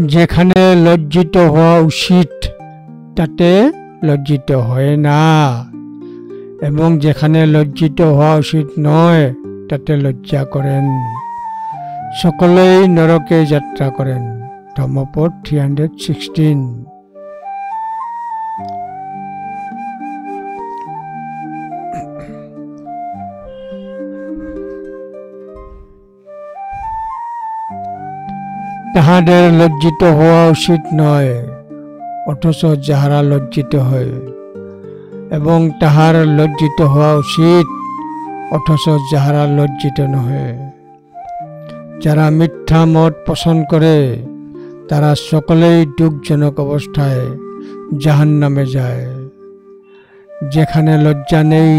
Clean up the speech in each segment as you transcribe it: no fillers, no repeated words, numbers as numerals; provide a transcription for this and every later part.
যেখানে লজ্জিত হওয়া উচিত তাতে লজ্জিত হয় না, এবং যেখানে লজ্জিত হওয়া উচিত নয় তাতে লজ্জা করেন। সকলেই নরকে যাত্রা করেন। ধম্মপদ 316। তাহাদের লজ্জিত হওয়া উচিত নয়, অথচ যাহারা লজ্জিত হয়, এবং তাহার লজ্জিত হওয়া উচিত, অথচ যাহারা লজ্জিত নহে। যারা মিথ্যা মত পোষণ করে তারা সকলেই দুঃখজনক অবস্থায় জাহান্নামে যায়। যেখানে লজ্জা নেই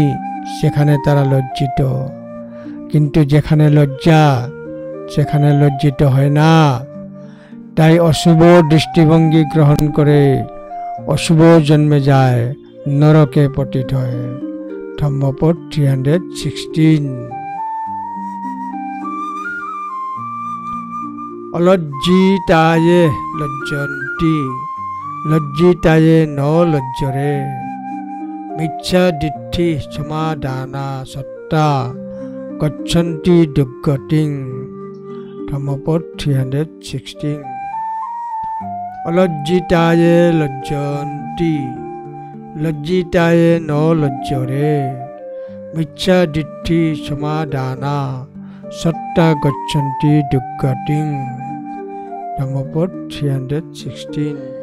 সেখানে তারা লজ্জিত, কিন্তু যেখানে লজ্জা সেখানে লজ্জিত হয় না। তাই অশুভ দৃষ্টিভঙ্গি গ্রহণ করে অশুভ জন্মে যায়, নরকে পতিত হয়। ধম্মপদ 316। অলজ্জিতায়ে লজ্জন্তি লজ্জিতায়ে ন লজ্জরে মিথ্যা দিঠি সমাদানা সত্তা গচ্ছন্তি দুর্গতিং। ধম্মপদ 316। অলজ্জিতায়ে লজ্জন্তি লজ্জিতায়ে ন লজ্জরে মিথ্যা দিঠি সমাদানা সত্তা গচ্ছন্তি দুর্গতিং। ধম্মপদ 316।